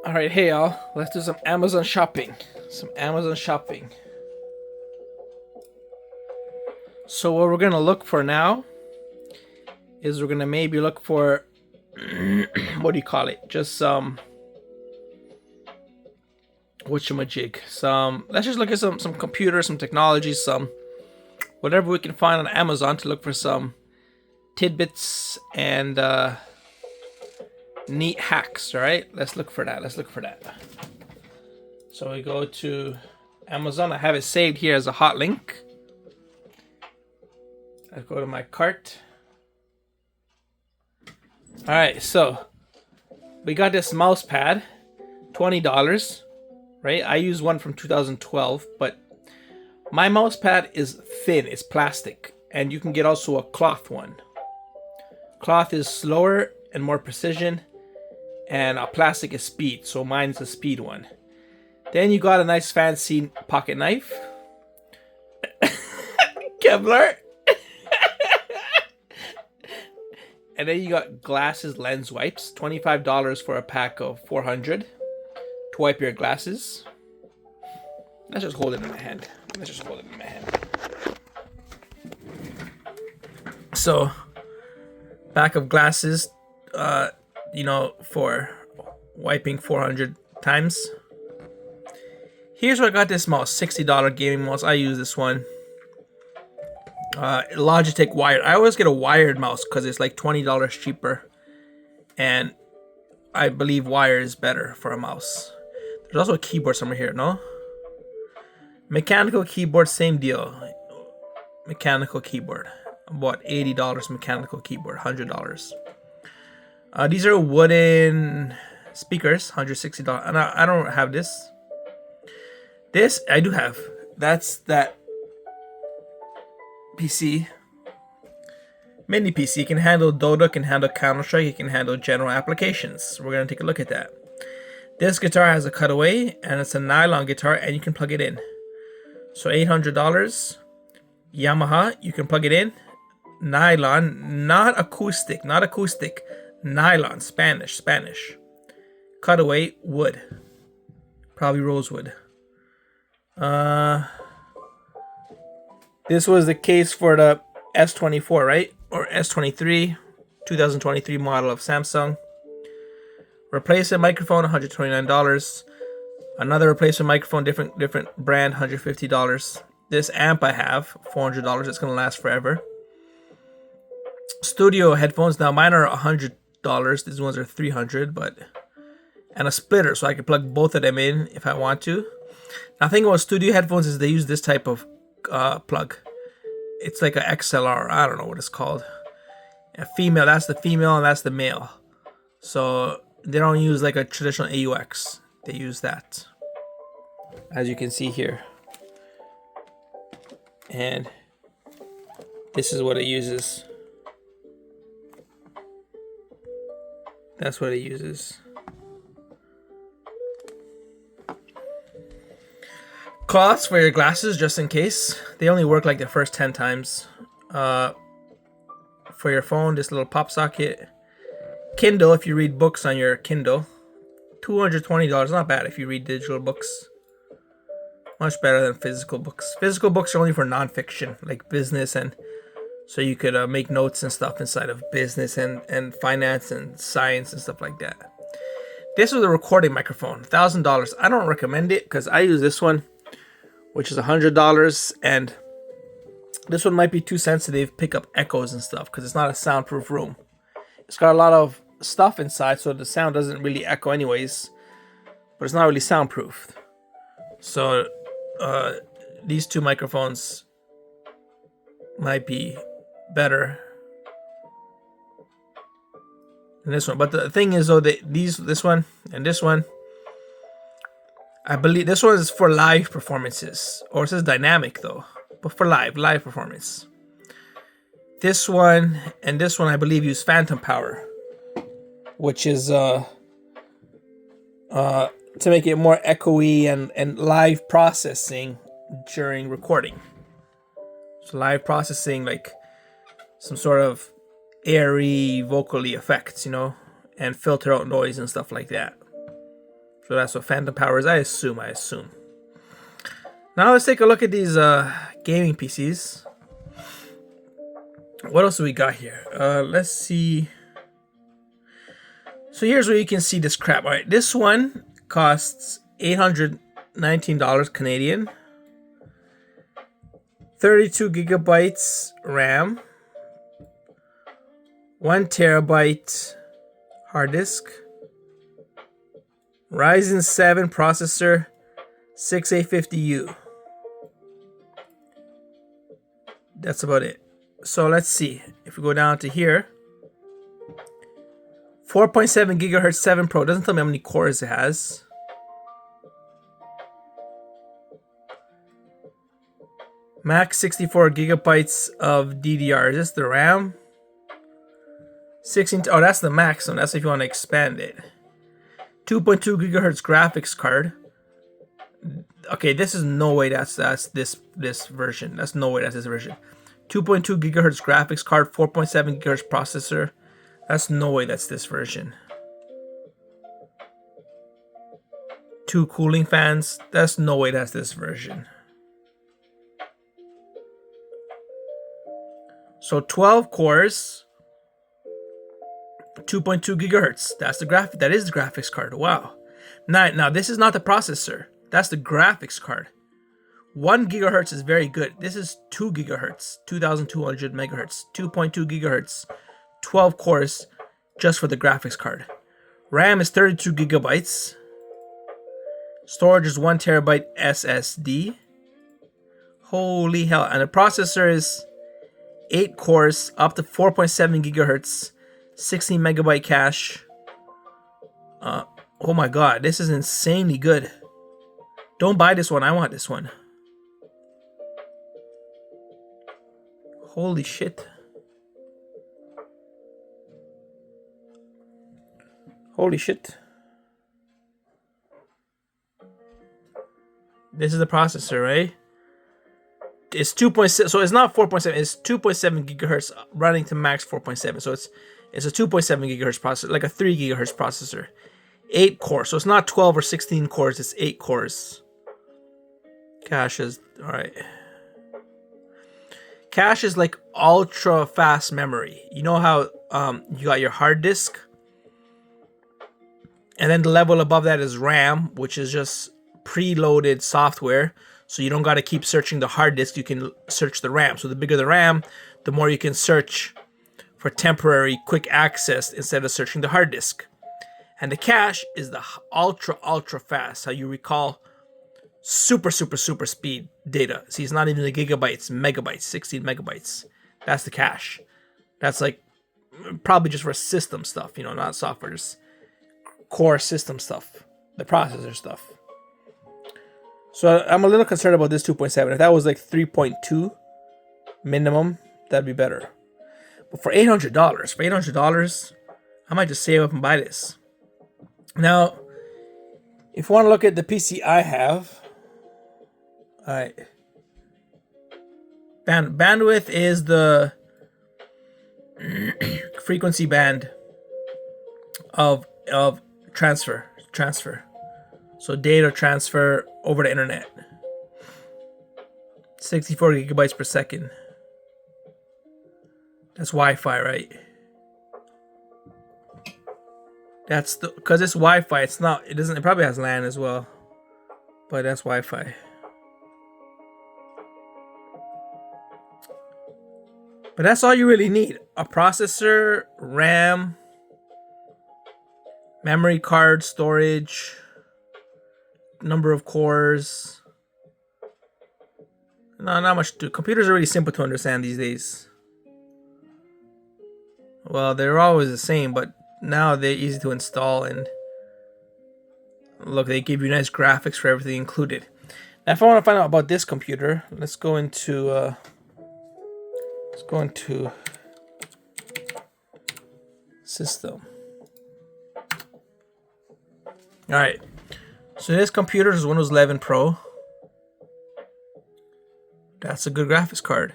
All right, hey y'all, let's do some Amazon shopping. Some Amazon shopping. So what we're gonna look for now is we're gonna maybe look for what do you call it? Just some whatchamajig. Some let's just look at some computers, some technology, some whatever we can find on Amazon to look for some tidbits and neat hacks. All right, let's look for that. Let's look for that. So we go to Amazon. I have it saved here as a hot link. I go to my cart. All right, so we got this mouse pad, $20, right? I use one from 2012, but my mouse pad is thin, it's plastic, and you can get also a cloth one. Cloth is slower and more precision, and a plastic is speed, so mine's a speed one. Then you got a nice fancy pocket knife. Kevlar. And then you got glasses lens wipes, $25 for a pack of 400 to wipe your glasses. Let's just hold it in my hand. So, pack of glasses, for wiping 400 times. Here's where I got this mouse, $60 gaming mouse. I use this one. Logitech wired. I always get a wired mouse because it's like $20 cheaper, and I believe wire is better for a mouse. There's also a keyboard somewhere here, no? Mechanical keyboard, same deal. Mechanical keyboard, about $80 mechanical keyboard, $100. These are wooden speakers, $160. And I don't have this. This I do have. That's that PC, mini PC. It can handle Dota, can handle Counter-Strike, it can handle general applications. We're gonna take a look at that. This guitar has a cutaway, and it's a nylon guitar, and you can plug it in. So $800. Yamaha, you can plug it in. Nylon, not acoustic. Nylon, Spanish. Cutaway, wood. Probably rosewood. This was the case for the S24, right? Or S23, 2023 model of Samsung. Replacement microphone, $129. Another replacement microphone, different brand, $150. This amp I have, $400. It's gonna last forever. Studio headphones. Now mine are $100. These ones are $300, and a splitter, so I can plug both of them in if I want to. Now, the thing about studio headphones is they use this type of plug. It's like a XLR. I don't know what it's called. A female. That's the female, and that's the male. So they don't use like a traditional AUX. They use that, as you can see here. And this is what it uses. That's what it uses. Cloths for your glasses, just in case. They only work like the first 10 times. For your phone, this little pop socket. Kindle, if you read books on your Kindle. $220, not bad if you read digital books. Much better than physical books. Physical books are only for nonfiction, like business, and so you could make notes and stuff inside of business and finance and science and stuff like that. This was a recording microphone, $1,000. I don't recommend it because I use this one, which is $100, and this one might be too sensitive, pick up echoes and stuff, because it's not a soundproof room. It's got a lot of stuff inside, so the sound doesn't really echo anyways, but it's not really soundproof. So these two microphones might be better than this one. But the thing is, though, this one and this one, I believe this one is for live performances, or it says dynamic though, but for live performance. This one and this one, I believe, use phantom power, which is to make it more echoey and live processing during recording. So live processing, like some sort of airy vocally effects, and filter out noise and stuff like that. So that's what phantom power is. I assume. Now let's take a look at these gaming PCs. What else do we got here? Let's see. So here's where you can see this crap. All right, this one costs $819 Canadian. 32 gigabytes RAM. 1 terabyte hard disk. Ryzen 7 processor. 6850U. That's about it. So let's see. If we go down to here. 4.7 gigahertz 7 Pro. Doesn't tell me how many cores it has. Max 64 gigabytes of DDR. Is this the RAM? 16. Oh, that's the max one. That's if you want to expand it. 2.2 gigahertz graphics card. Okay, this is no way that's this version. That's no way that's this version. 2.2 gigahertz graphics card, 4.7 gigahertz processor. That's no way that's this version. 2 cooling fans. That's no way that's this version. So 12 cores, 2.2 gigahertz. That's the graphic. That is the graphics card. Wow. Now this is not the processor. That's the graphics card. 1 gigahertz is very good. This is 2 gigahertz, 2200 megahertz, 2.2 gigahertz, 12 cores just for the graphics card. RAM is 32 gigabytes. Storage is 1 terabyte SSD. Holy hell. And the processor is 8 cores, up to 4.7 gigahertz, 16 megabyte cache. Oh my god, this is insanely good. Don't buy this one, I want this one. Holy shit. Holy shit. This is the processor, right? It's 2.7, so it's not 4.7, it's 2.7 gigahertz running to max 4.7. So it's a 2.7 gigahertz processor, like a 3 gigahertz processor. 8 cores, so it's not 12 or 16 cores, it's 8 cores. Cache is, alright. Cache is like ultra fast memory. You know how you got your hard disk? And then the level above that is RAM, which is just preloaded software. So you don't got to keep searching the hard disk, you can search the RAM. So the bigger the RAM, the more you can search for temporary quick access instead of searching the hard disk. And the cache is the ultra fast, how you recall super speed data. See, it's not even the gigabytes, megabytes, 16 megabytes. That's the cache. That's like probably just for system stuff, you know, not software, just core system stuff, the processor stuff. So I'm a little concerned about this 2.7. If that was like 3.2 minimum, that'd be better. But for $800, I might just save up and buy this. Now, if you want to look at the PC I have, alright, bandwidth is the frequency band of transfer. So data transfer over the internet. 64 gigabytes per second. That's Wi-Fi, right? That's the, because it's Wi-Fi. It's not. It doesn't. It probably has LAN as well, but that's Wi-Fi. But that's all you really need: a processor, RAM, memory card, storage, number of cores. No, not much to do. Computers are really simple to understand these days. Well, they're always the same, but now they're easy to install, and look, they give you nice graphics for everything included. Now, if I want to find out about this computer, let's go into system. All right, so this computer is Windows 11 Pro. That's a good graphics card.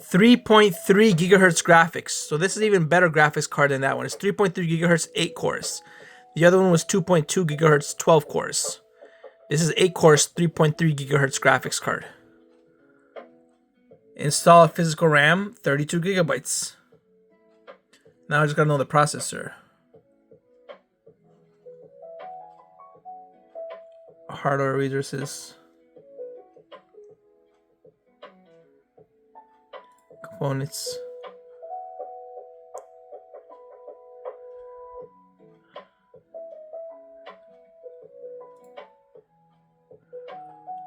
3.3 gigahertz graphics. So this is even better graphics card than that one. It's 3.3 gigahertz, 8 cores. The other one was 2.2 gigahertz, 12 cores. This is 8 cores, 3.3 gigahertz graphics card. Install a physical RAM, 32 gigabytes. Now I just gotta know the processor. Hardware resources. Components.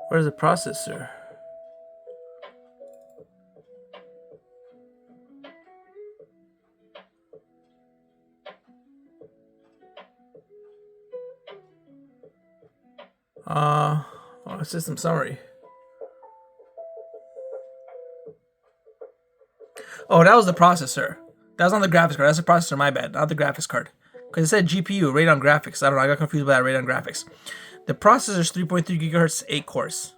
Where's the processor? System summary. Oh, that was the processor. That was on the graphics card. That's the processor, my bad. Not the graphics card. Because it said GPU, Radeon Graphics. I don't know, I got confused by that Radeon Graphics. The processor is 3.3 gigahertz, 8 cores.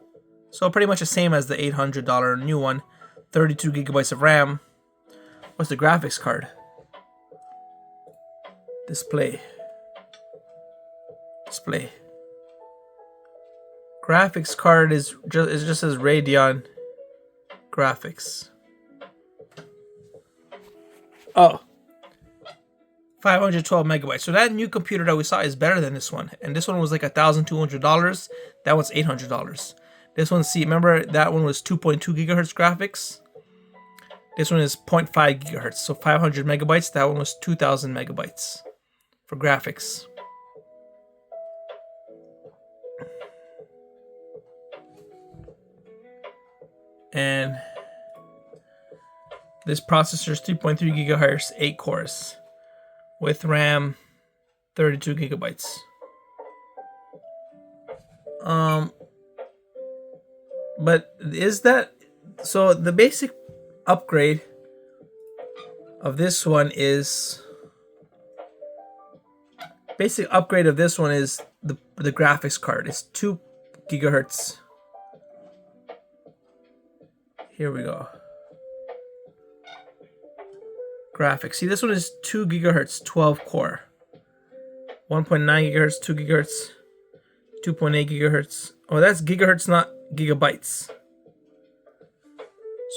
So pretty much the same as the $800 new one. 32 gigabytes of RAM. What's the graphics card? Display. Display. Graphics card is just as Radeon Graphics. Oh. 512 megabytes. So that new computer that we saw is better than this one. And this one was like $1,200. That one's $800. This one, see, remember that one was 2.2 gigahertz graphics? This one is 0.5 gigahertz. So 500 megabytes. That one was 2,000 megabytes for graphics. And this processor is 3.3 gigahertz, 8 cores, with RAM 32 gigabytes. But is that so? The basic upgrade of this one is the graphics card. It's 2 gigahertz. Here we go. Graphics. See, this one is 2 gigahertz, 12 core. 1.9 gigahertz, 2 gigahertz, 2.8 gigahertz. Oh, that's gigahertz, not gigabytes.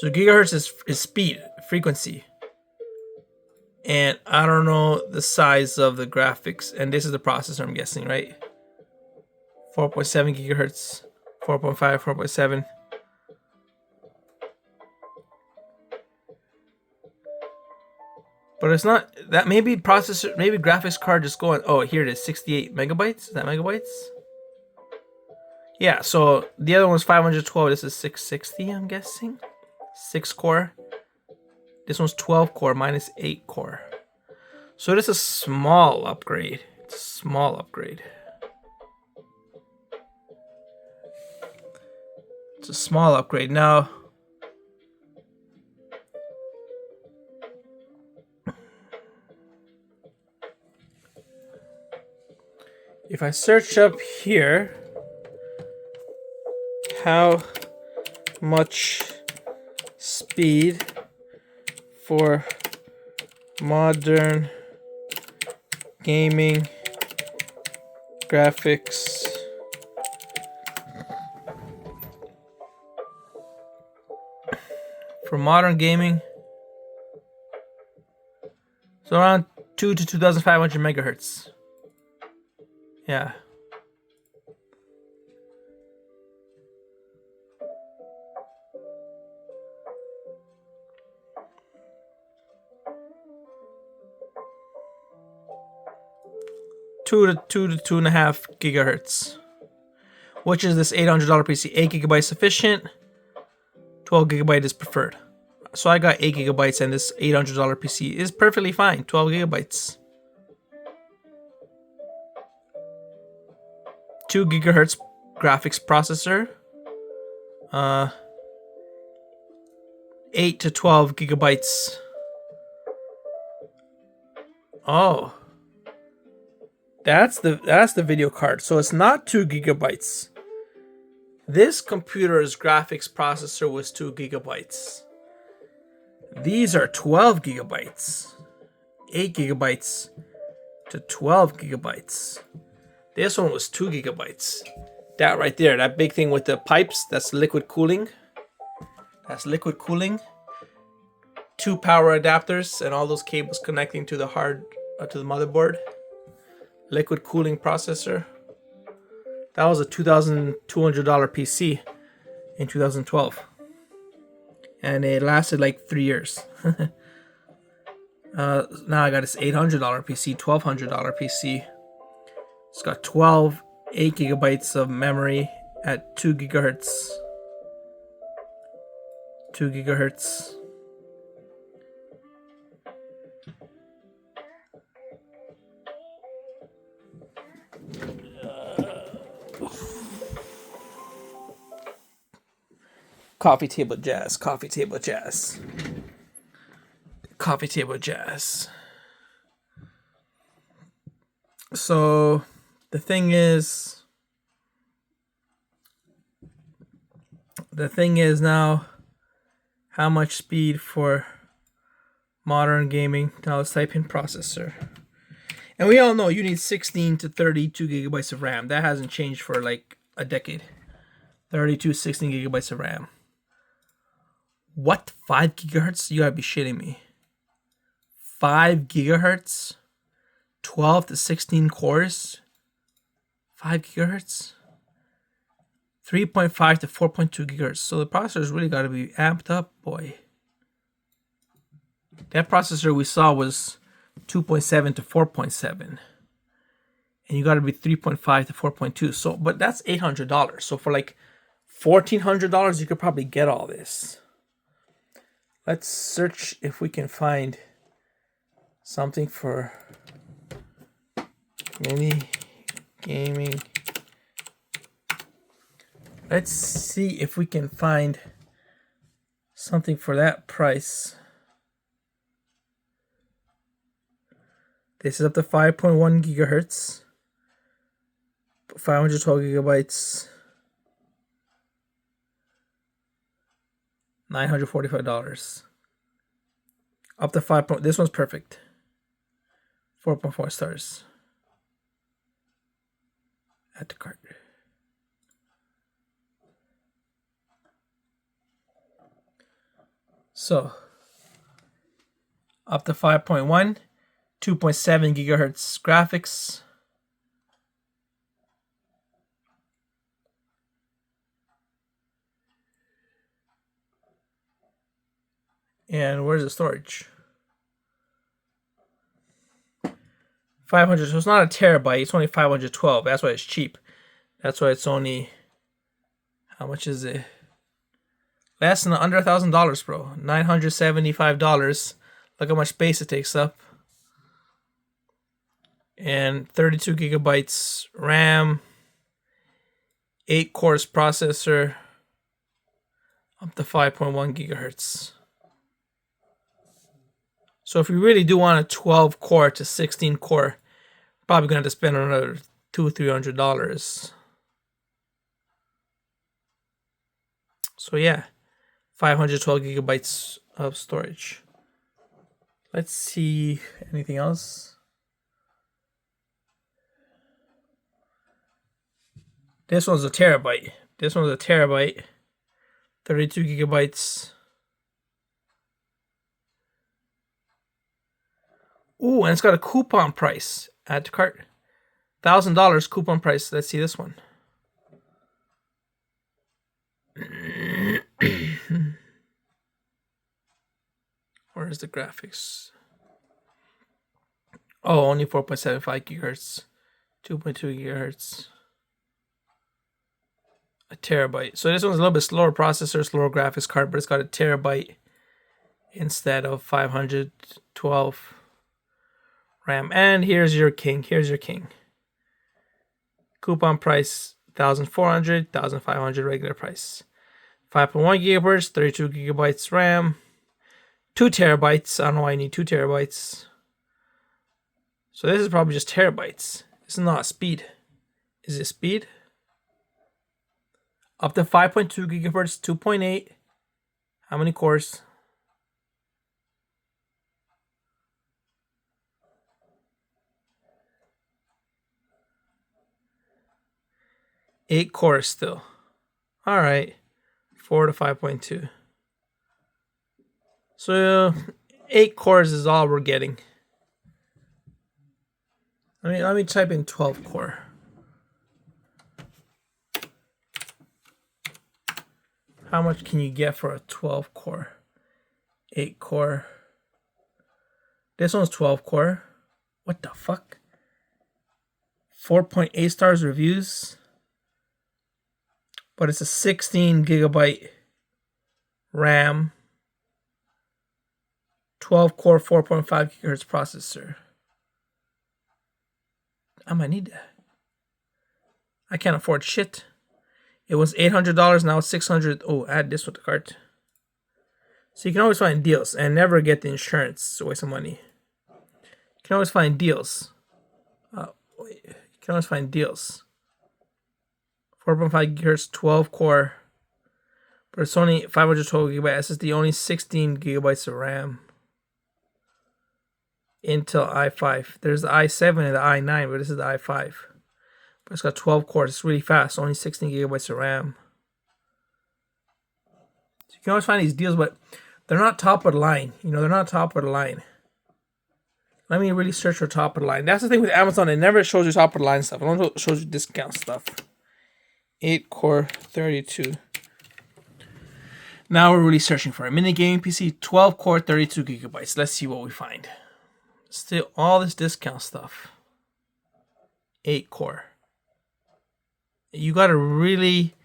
So gigahertz is speed, frequency. And I don't know the size of the graphics. And this is the processor, I'm guessing, right? 4.7 gigahertz, 4.5, 4.7. But it's not that, maybe processor, maybe graphics card just going, oh, here it is, 68 megabytes. Is that megabytes? Yeah, so the other one's 512. This is 660, I'm guessing. 6 core. This one's 12 core minus 8 core. So this is a small upgrade. It's a small upgrade. It's a small upgrade. Now, if I search up here, how much speed for modern gaming graphics for modern gaming, so around 2 to 2,500 megahertz. Yeah. Two to 2.5 gigahertz, which is this $800 PC. 8 gigabytes sufficient. 12 gigabyte is preferred. So I got 8 gigabytes, and this $800 PC is perfectly fine. 12 gigabytes. 2 gigahertz graphics processor. 8 to 12 gigabytes. Oh. That's the video card. So it's not 2 gigabytes. This computer's graphics processor was 2 gigabytes. These are 12 gigabytes. 8 gigabytes. to 12 gigabytes. This one was 2 gigabytes. That right there, that big thing with the pipes, that's liquid cooling. That's liquid cooling. 2 power adapters and all those cables connecting to the to the motherboard. Liquid cooling processor. That was a $2,200 PC in 2012. And it lasted like 3 years. Now I got this $800 PC, $1,200 PC. It's got 8 gigabytes of memory at 2 gigahertz. 2 gigahertz. Coffee table jazz, coffee table jazz. Coffee table jazz. So the thing is now, how much speed for modern gaming? Now let's type in processor. And we all know you need 16 to 32 gigabytes of RAM. That hasn't changed for like a decade. 16 gigabytes of RAM. What? 5 gigahertz? You gotta be shitting me. 5 gigahertz? 12 to 16 cores? 5 gigahertz? 3.5 to 4.2 gigahertz. So the processor's really gotta be amped up, boy. That processor we saw was 2.7 to 4.7. And you gotta be 3.5 to 4.2. So, but that's $800. So for like $1,400, you could probably get all this. Let's search if we can find something for mini gaming. Let's see if we can find something for that price. This is up to 5.1 gigahertz, 512 gigabytes, $945. Up to 5. This one's perfect. 4.4 stars. Add to cart. So, up to 5.1, 2.7 gigahertz graphics. And where's the storage? 500. So it's not a terabyte. It's only 512. That's why it's cheap. That's why it's only. How much is it? Less than under $1,000, bro. $975. Look how much space it takes up. And 32 gigabytes RAM. 8 cores processor. Up to 5.1 gigahertz. So if you really do want a 12 core to 16 core, probably gonna have to spend another $200-300. So yeah, 512 gigabytes of storage. Let's see anything else. This one's a terabyte. 32 gigabytes. Ooh, and it's got a coupon price. Add to cart. $1,000 coupon price. Let's see this one. Where's the graphics? Oh, only 4.75 gigahertz. 2.2 gigahertz. A terabyte. So this one's a little bit slower processor, slower graphics card, but it's got a terabyte instead of 512 RAM. And here's your king. Coupon price $1,400, $1,500 regular price. 5.1 gigahertz, 32 gigabytes RAM, 2 terabytes. I don't know why I need 2 terabytes. So this is probably just terabytes. This is not speed. Is it speed? Up to 5.2 gigahertz, 2.8. How many cores? 8 cores still. All right. 4 to 5.2. So 8 cores is all we're getting. Let me type in 12 core. How much can you get for a 12 core? 8 core. This one's 12 core. What the fuck? 4.8 stars reviews. But it's a 16 gigabyte RAM. 12 core, 4.5 gigahertz processor. I might need that. I can't afford shit. It was $800, now it's $600. Oh, add this with the cart. So you can always find deals and never get the insurance. It's a waste of money. You can always find deals. You can always find deals. 4.5 gigahertz, 12 core. But it's only 512 gigabyte SSD, only 16 gigabytes of RAM. Intel i5. There's the i7 and the i9, but this is the i5. But it's got 12 cores. It's really fast. Only 16 gigabytes of RAM. So you can always find these deals, but they're not top of the line. You know, they're not top of the line. Let me really search for top of the line. That's the thing with Amazon. It never shows you top of the line stuff. It only shows you discount stuff. 8 core, 32. Now we're really searching for a mini gaming PC. 12 core, 32 gigabytes. Let's see what we find. Still all this discount stuff. 8 core. You gotta really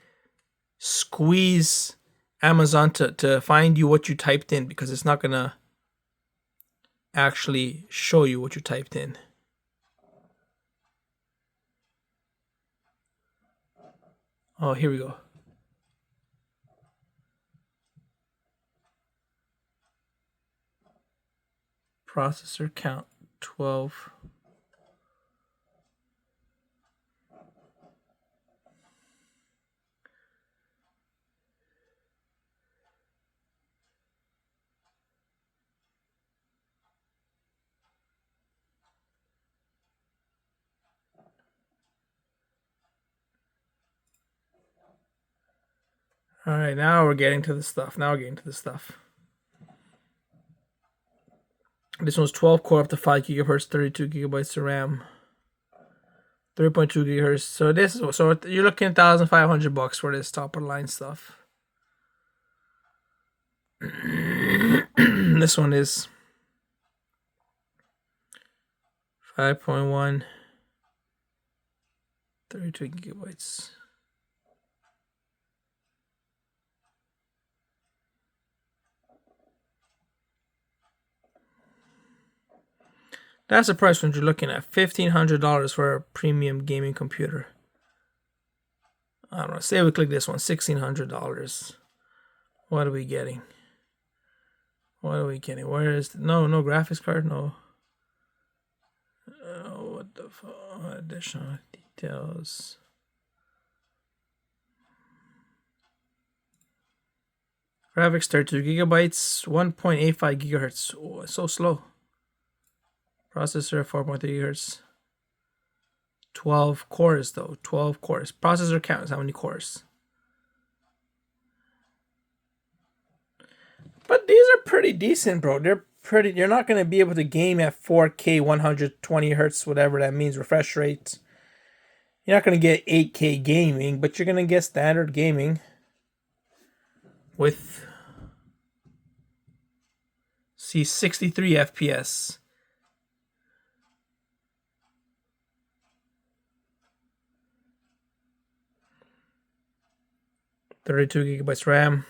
squeeze Amazon to find you what you typed in, because it's not gonna actually show you what you typed in. Oh, here we go. Processor count 12. All right, now we're getting to the stuff. This one's 12 core up to 5 gigahertz, 32 gigabytes of RAM, 3.2 gigahertz. So you're looking at $1,500 for this top of the line stuff. This one is 5.1, 32 gigabytes. That's the price range you're looking at. $1,500 for a premium gaming computer. I don't know. Say we click this one. $1,600. What are we getting? Where is no graphics card? No. What the fuck? Additional details. Graphics 32 gigabytes, 1.85 gigahertz. Oh, it's so slow. Processor 4.3 gigahertz. 12 cores though. 12 cores. Processor count is how many cores. But these are pretty decent, bro. You're not gonna be able to game at 4K 120 hertz, whatever that means, refresh rate. You're not gonna get 8K gaming, but you're gonna get standard gaming with 63 FPS. $32 gigabytes RAM.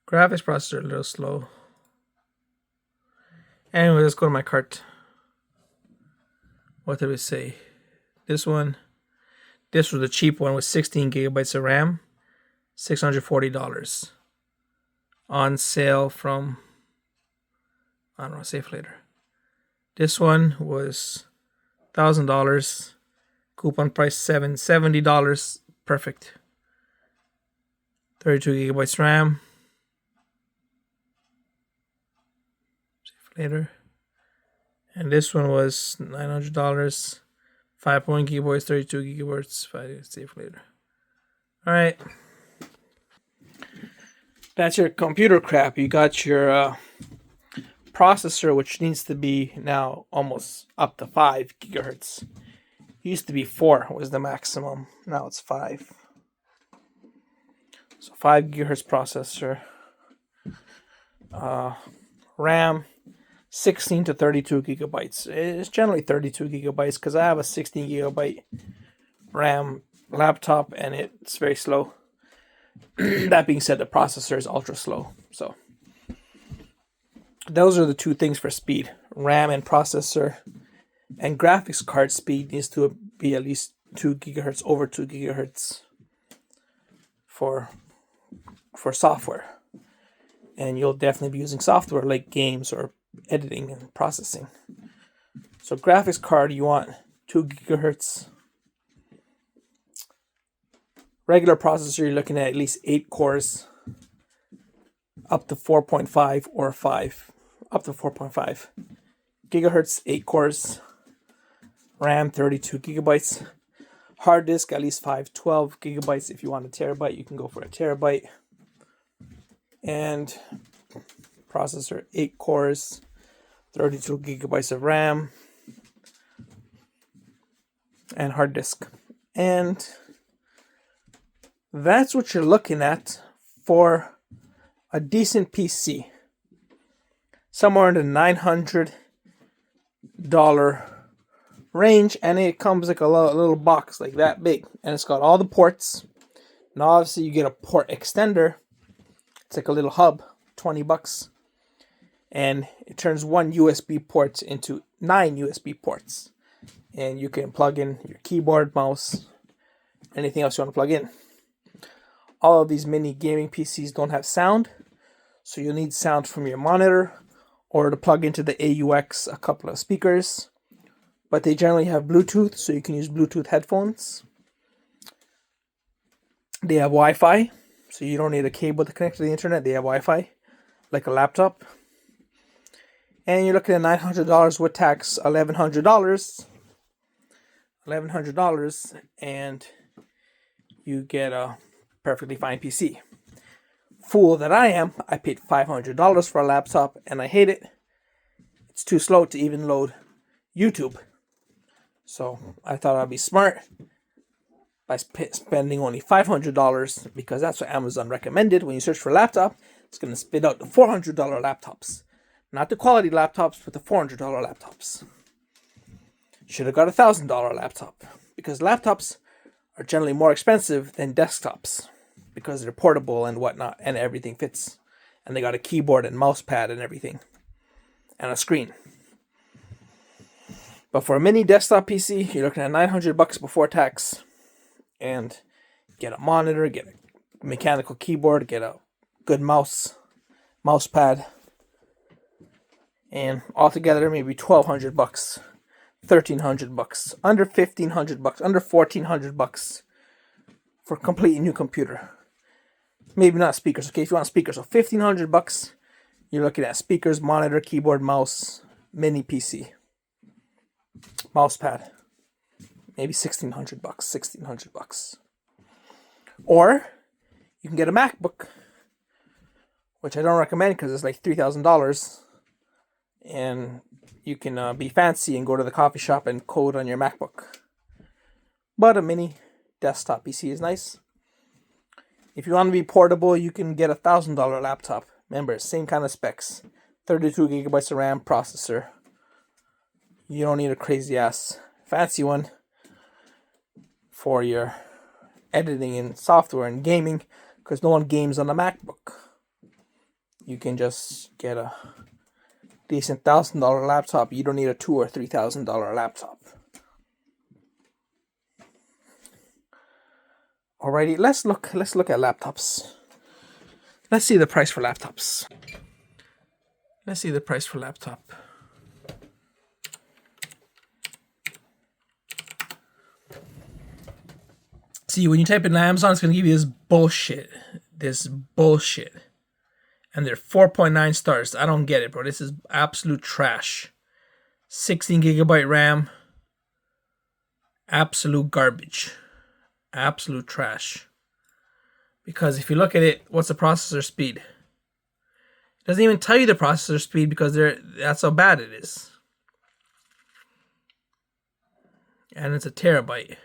Graphics processor a little slow. Anyway, let's go to my cart. What did we say? This one. This was the cheap one with 16 gigabytes of RAM. $640. on sale from, I don't know, Safe Later. This one was $1,000. Coupon price $70. Perfect. 32 gigabytes RAM. Safe Later. And this one was $900. 5.1 gigabytes, 32 gigabytes. Safe Later. All right. That's your computer crap. You got your processor, which needs to be now almost up to 5 gigahertz. Used to be 4 was the maximum. Now it's 5. So 5 gigahertz processor. RAM 16 to 32 gigabytes. It's generally 32 gigabytes because I have a 16 gigabyte RAM laptop and it's very slow. That being said, the processor is ultra slow. So those are the two things for speed: RAM and processor. And graphics card speed needs to be at least 2 gigahertz, over 2 gigahertz for software. And you'll definitely be using software like games or editing and processing. So graphics card, you want 2 gigahertz. Regular processor, you're looking at least 8 cores, up to 4.5 or 5, up to 4.5 gigahertz, 8 cores. RAM 32 gigabytes. Hard disk at least 512 gigabytes. If you want a terabyte, you can go for a terabyte. And processor 8 cores, 32 gigabytes of RAM, and hard disk. And that's what you're looking at for a decent PC. Somewhere in the $900 range, and it comes like a little box like that big, and it's got all the ports. And obviously you get a port extender. It's like a little hub, $20, and it turns one USB port into 9 USB ports, and you can plug in your keyboard, mouse, anything else you want to plug in. All of these mini gaming PCs don't have sound, so you'll need sound from your monitor or to plug into the AUX a couple of speakers. But they generally have Bluetooth, so you can use Bluetooth headphones. They have Wi-Fi, so you don't need a cable to connect to the internet. They have Wi-Fi, like a laptop. And you're looking at $900 with tax, $1,100. $1,100, and you get a perfectly fine PC. Fool that I am, I paid $500 for a laptop, and I hate it. It's too slow to even load YouTube. So I thought I'd be smart by spending only $500, because that's what Amazon recommended. When you search for a laptop, it's going to spit out the $400 laptops. Not the quality laptops, but the $400 laptops. Should have got a $1,000 laptop, because laptops are generally more expensive than desktops because they're portable and whatnot, and everything fits. And they got a keyboard and mouse pad and everything, and a screen. But for a mini desktop PC, you're looking at $900 before tax, and get a monitor, get a mechanical keyboard, get a good mouse pad, and altogether maybe $1,200, $1,300, under $1,500, under $1,400 for a completely new computer. Maybe not speakers. Okay, if you want speakers, so $1,500, you're looking at speakers, monitor, keyboard, mouse, mini PC, mouse pad. Maybe $1,600. Or you can get a MacBook, which I don't recommend because it's like $3,000, and you can be fancy and go to the coffee shop and code on your MacBook. But a mini desktop PC is nice. If you want to be portable, you can get a $1,000 laptop. Remember, same kind of specs, 32 gigabytes of RAM, processor. You don't need a crazy ass fancy one for your editing and software and gaming, because no one games on a MacBook. You can just get a decent $1,000 laptop. You don't need a $2,000 or $3,000 laptop. Alrighty, let's look at laptops. Let's see the price for laptops. Let's see the price for laptop. See, when you type in Amazon, it's going to give you this bullshit. This bullshit. And they're 4.9 stars. I don't get it, bro. This is absolute trash. 16 gigabyte RAM. Absolute garbage. Absolute trash. Because if you look at it, what's the processor speed? It doesn't even tell you the processor speed because that's how bad it is. And it's a terabyte.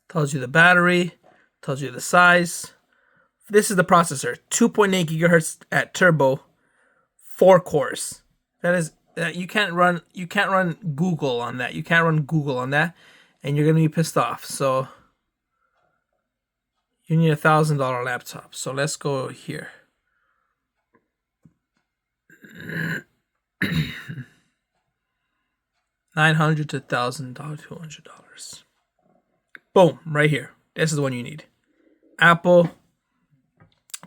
Tells you the battery, tells you the size. This is the processor, 2.8 gigahertz at turbo, 4 cores. That is you can't run Google on that. You can't run Google on that, and you're gonna be pissed off. So you need $1,000 laptop. So let's go here. $900 to $1,000, $200. Boom, right here. This is the one you need. Apple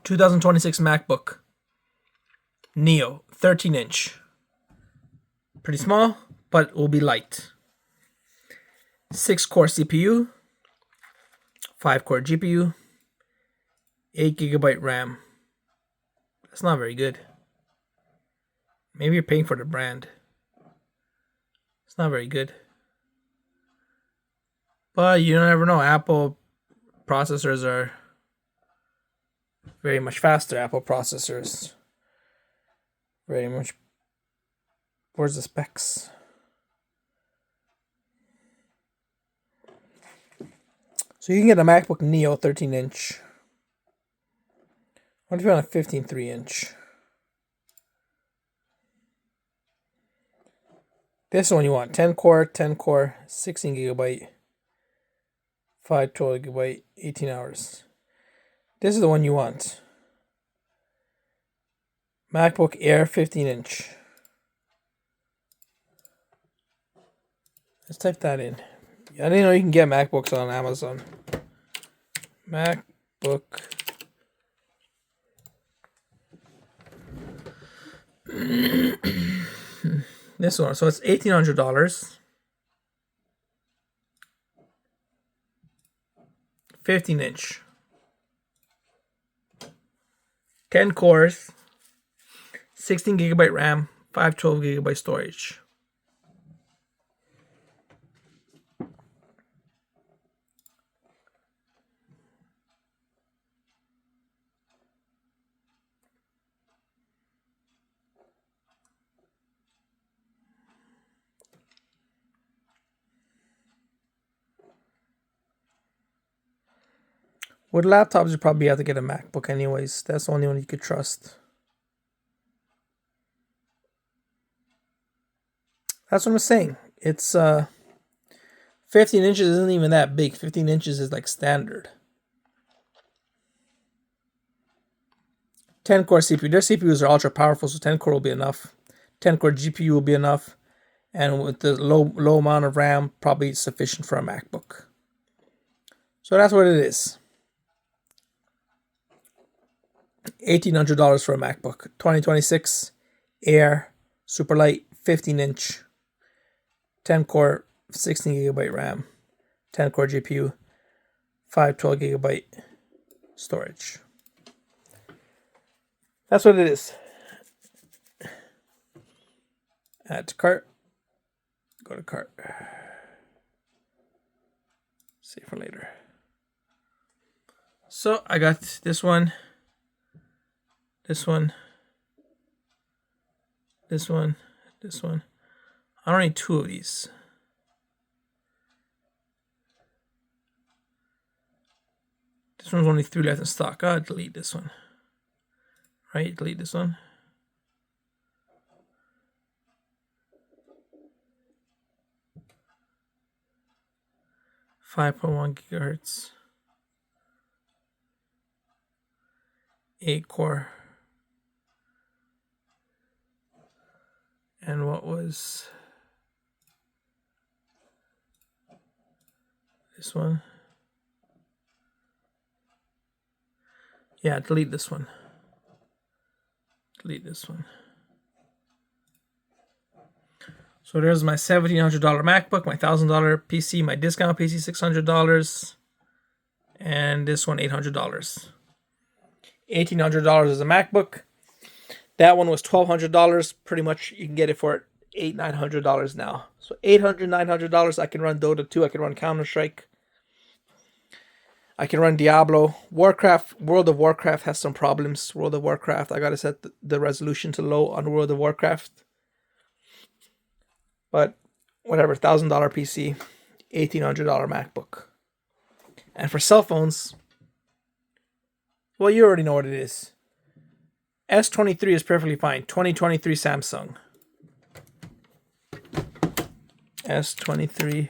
2026 MacBook Neo, 13-inch. Pretty small, but will be light. 6-core CPU, 5-core GPU, 8 gigabyte RAM. That's not very good. Maybe you're paying for the brand. It's not very good. But you never know. Apple processors are very much faster. Apple processors. Very much. Where's the specs? So you can get a MacBook Neo 13-inch. What if you want a 15.3-inch? This one you want 10 core, 16 gigabyte. 512 gigabyte, 18 hours. This is the one you want. MacBook Air 15-inch. Let's type that in. I didn't know you can get MacBooks on Amazon. MacBook. This one. So it's $1,800. 15-inch. 10 cores. 16 gigabyte RAM. 512 gigabyte storage. With laptops, you probably have to get a MacBook anyways. That's the only one you could trust. That's what I'm saying. It's 15 inches isn't even that big. 15 inches is like standard. 10 core CPU. Their CPUs are ultra powerful, so 10 core will be enough. 10 core GPU will be enough. And with the low amount of RAM, probably sufficient for a MacBook. So that's what it is. $1,800 for a MacBook. 2026 Air super light 15-inch. 10 core 16 gigabyte RAM. 10 core GPU. 512 gigabyte storage. That's what it is. Add to cart. Go to cart. Save for later. So I got this one. This one. This one. This one. I don't need 2 of these. This one's only 3 left in stock. I'll delete this one. Right? Delete this one. .1 gigahertz. 8 core. And what was this one. Yeah, delete this one. Delete this one. So there's my $1,700 MacBook, my $1,000 PC, my discount PC, $600, and this one $800. $1,800 is a MacBook. That one was $1,200. Pretty much you can get it for $800-900 now. So $800-900. I can run Dota 2. I can run Counter-Strike. I can run Diablo. Warcraft, World of Warcraft has some problems. World of Warcraft, I gotta set the resolution to low on World of Warcraft. But whatever, $1,000 PC, $1,800 MacBook. And for cell phones, well, you already know what it is. S23 is perfectly fine. 2023 Samsung. S23.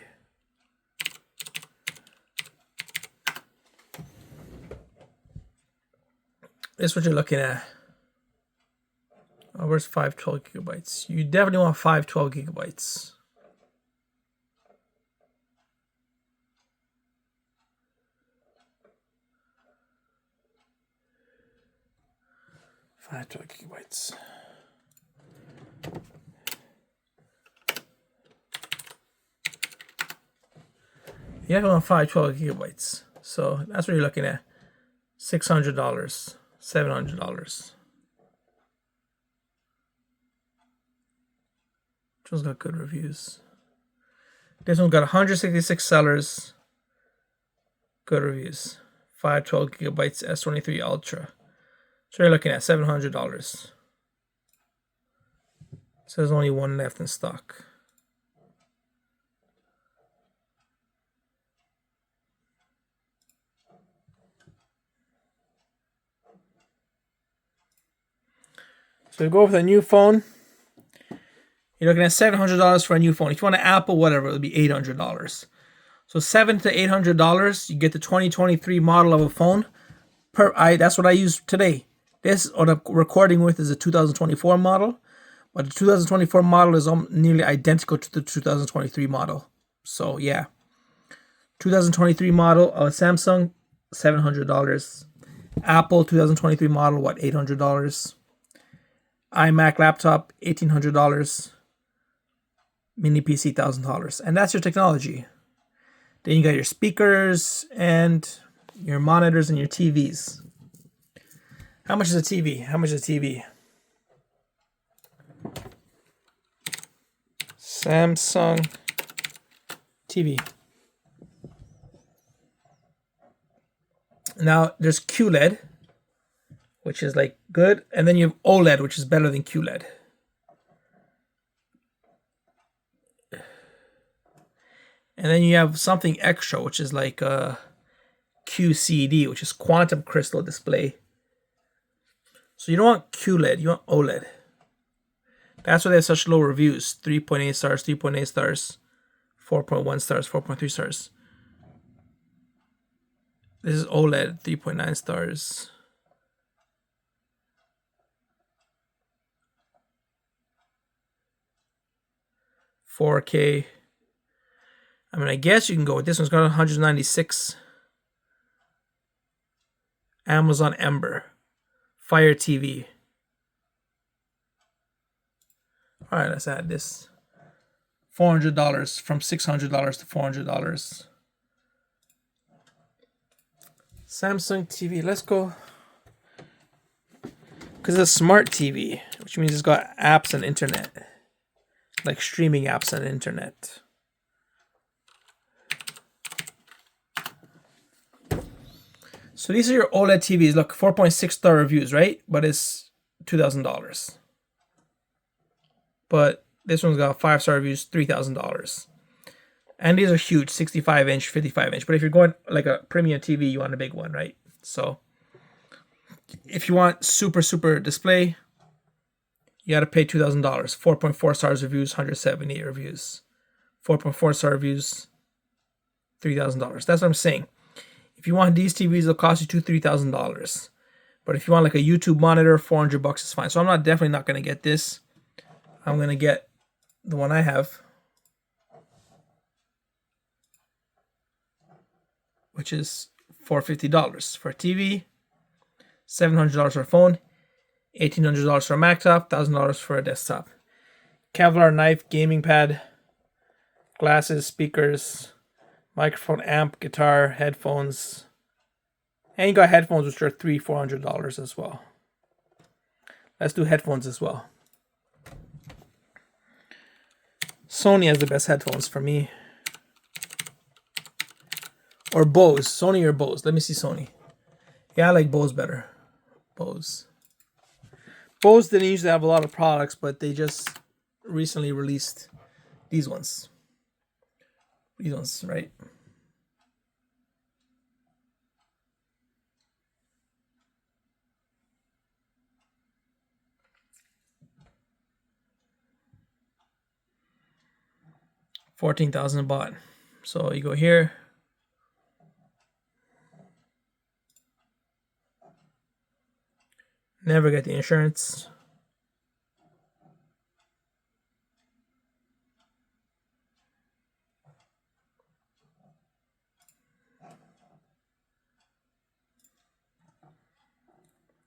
This is what you're looking at. Oh, where's 512 gigabytes? You definitely want 512 gigabytes. $512 gigabytes. You have on 512 gigabytes. So that's what you're looking at. $600, $700. Which one's got good reviews? This one got 166 sellers. Good reviews. 512 gigabytes S23 Ultra. So you're looking at $700. So there's only one left in stock. So we go with a new phone. You're looking at $700 for a new phone. If you want an Apple, whatever, it'll be $800. So $700 to $800, you get the 2023 model of a phone. That's what I use today. This, or the recording with, is a 2024 model. But the 2024 model is nearly identical to the 2023 model. So yeah. 2023 model of Samsung, $700. Apple 2023 model, what, $800. iMac laptop, $1,800. Mini PC, $1,000. And that's your technology. Then you got your speakers and your monitors and your TVs. How much is a TV? How much is a TV? Samsung TV. Now, there's QLED, which is like good. And then you have OLED, which is better than QLED. And then you have something extra, which is like QCD, which is quantum crystal display. So you don't want QLED, you want OLED. That's why they have such low reviews. 3.8 stars, 3.8 stars, 4.1 stars, 4.3 stars. This is OLED, 3.9 stars. $4K. I mean, I guess you can go with this one's got 196. Amazon Ember. Fire TV. All right, let's add this. $400 from $600 to $400. Samsung TV. Let's go. Because it's a smart TV, which means it's got apps and internet. Like streaming apps and internet. So these are your OLED TVs. Look, 4.6 star reviews, right? But it's $2,000. But this one's got 5-star reviews, $3,000. And these are huge, 65 inch, 55 inch. But if you're going like a premium TV, you want a big one, right? So if you want super display, you got to pay $2,000. 4.4 stars reviews, 178 reviews. 4.4 star reviews, $3,000. That's what I'm saying. If you want these TVs, it'll cost you $2,000-$3,000. But if you want like a YouTube monitor, $400 is fine. So I'm definitely not going to get this. I'm going to get the one I have. which is $450 for a TV, $700 for a phone, $1,800 for a Mac top, $1,000 for a desktop. Kevlar knife, gaming pad, glasses, speakers, microphone, amp, guitar, headphones. And you got headphones which are $300-$400 as well. Let's do headphones as well. Sony has the best headphones for me. Or Bose. Sony or Bose. Let me see Sony. Yeah, I like Bose better. Bose. Bose didn't usually have a lot of products, but they just recently released these ones. These ones, right? $14,000 bought. So you go here. Never get the insurance.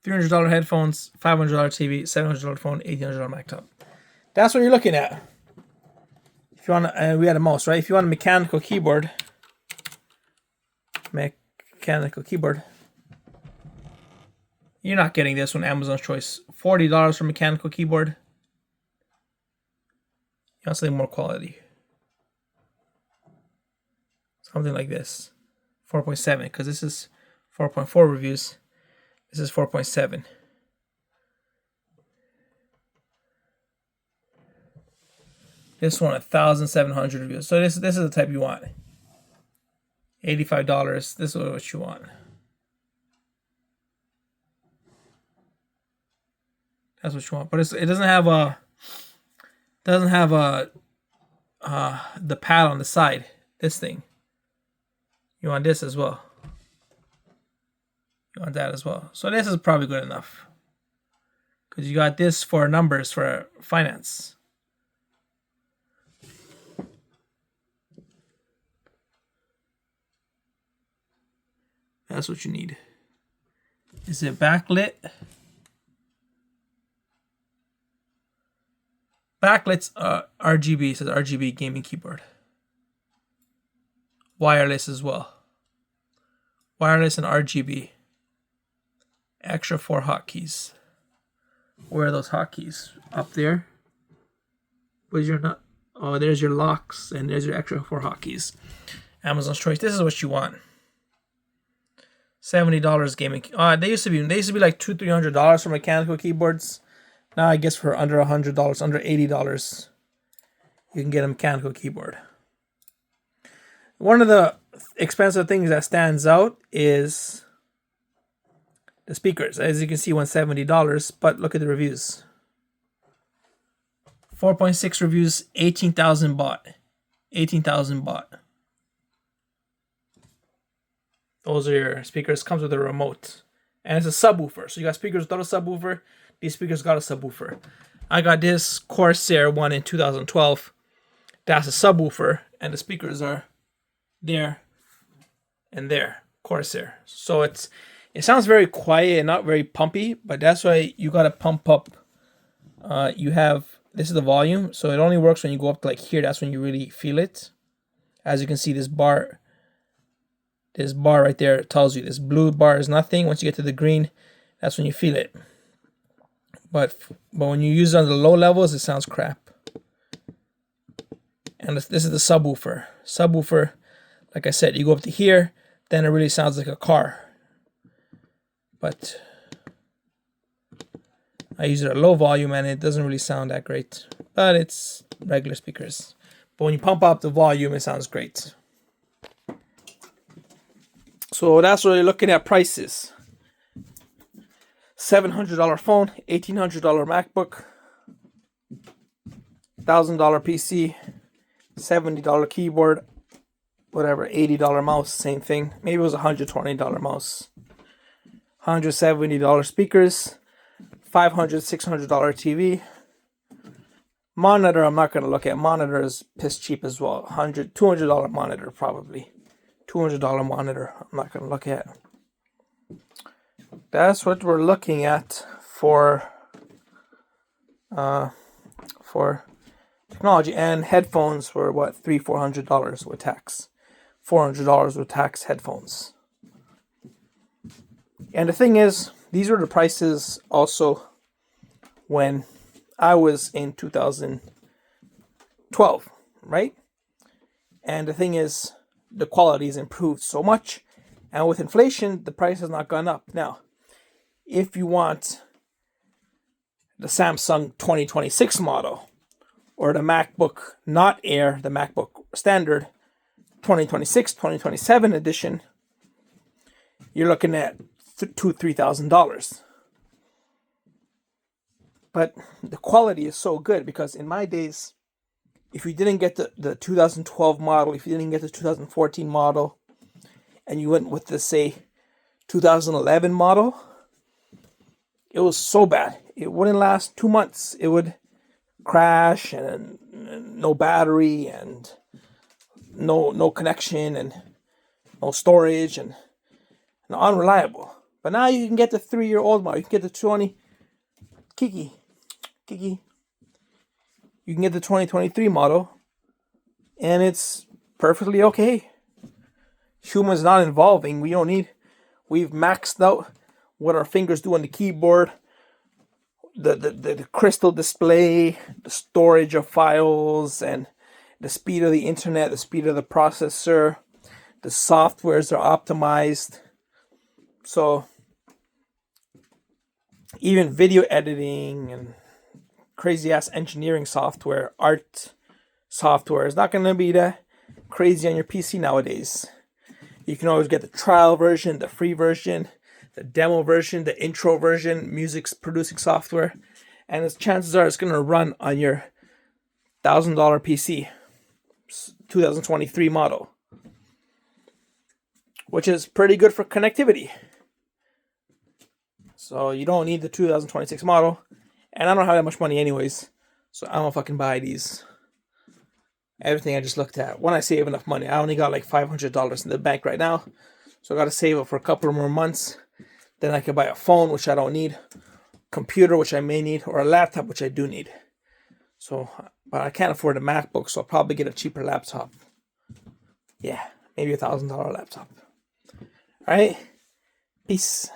$300 headphones, $500 TV, $700 phone, $1,800 Mac top. That's what you're looking at. If you want, we had a mouse, right? If you want a mechanical keyboard, you're not getting this one. Amazon's Choice, $40 for mechanical keyboard. You want something more quality, something like this, 4.7, because this is 4.4 reviews. This is 4.7. This one, 1,700 reviews. So this is the type you want. $85. This is what you want. That's what you want. But it doesn't have the pad on the side. This thing. You want this as well. You want that as well. So this is probably good enough. Because you got this for numbers for finance. That's what you need. Is it backlit? Backlit RGB. It says RGB gaming keyboard. Wireless as well. Wireless and RGB. Extra 4 hotkeys. Where are those hotkeys? Up there. Where's your nut? Oh, there's your locks and there's your extra 4 hotkeys. Amazon's Choice. This is what you want. $70 gaming. They used to be like $200-$300 for mechanical keyboards. Now I guess for under $100, under $80, you can get a mechanical keyboard. One of the expensive things that stands out is the speakers. As you can see, $170, but look at the reviews. 4.6 reviews, 18,000 bought. 18,000 bought. Those are your speakers. Comes with a remote. And it's a subwoofer. So you got speakers without a subwoofer. These speakers got a subwoofer. I got this Corsair one in 2012. That's a subwoofer. And the speakers are there and there. Corsair. So it sounds very quiet and not very pumpy. But that's why you got to pump up. This is the volume. So it only works when you go up to like here. That's when you really feel it. As you can see, this bar right there tells you this blue bar is nothing. Once you get to the green, that's when you feel it. But when you use it on the low levels, it sounds crap. And this is the subwoofer. Subwoofer, like I said, you go up to here, then it really sounds like a car. But I use it at low volume and it doesn't really sound that great. But it's regular speakers. But when you pump up the volume, it sounds great. So that's what you're looking at prices. $700 phone, $1,800 MacBook, $1,000 PC, $70 keyboard, whatever, $80 mouse, same thing. Maybe it was $120 mouse. $170 speakers, $500, $600 TV. Monitor, I'm not going to look at. Monitor is piss cheap as well. $200 monitor probably. $200 monitor. I'm not going to look at. That's what we're looking at for technology. And headphones were what, $400 with tax. $400 with tax headphones. And the thing is, these were the prices also when I was in 2012, right? And the thing is, the quality has improved so much. And with inflation, the price has not gone up. Now, if you want the Samsung 2026 model or the MacBook not Air, the MacBook Standard 2026, 2027 edition, you're looking at $2,000-$3,000. But the quality is so good because in my days, if you didn't get the 2012 model, if you didn't get the 2014 model, and you went with the, say, 2011 model, it was so bad. It wouldn't last 2 months. It would crash and no battery and no connection and no storage and unreliable. But now you can get the 3-year-old model. You can get the 20... Kiki. You can get the 2023 model, and it's perfectly okay. Humans not involving. We've maxed out what our fingers do on the keyboard, the crystal display, the storage of files, and the speed of the internet, the speed of the processor, the softwares are optimized. So even video editing and crazy ass engineering software, art software is not going to be that crazy on your PC nowadays. You can always get the trial version, the free version, the demo version, the intro version, music producing software, and its chances are it's going to run on your $1,000 PC, 2023 model, which is pretty good for connectivity. So you don't need the 2026 model, and I don't have that much money anyways, so I don't fucking buy these. Everything I just looked at. When I save enough money, I only got like $500 in the bank right now. So I got to save it for a couple more months. Then I can buy a phone, which I don't need. Computer, which I may need. Or a laptop, which I do need. So, but I can't afford a MacBook, so I'll probably get a cheaper laptop. Yeah, maybe $1,000 laptop. Alright? Peace.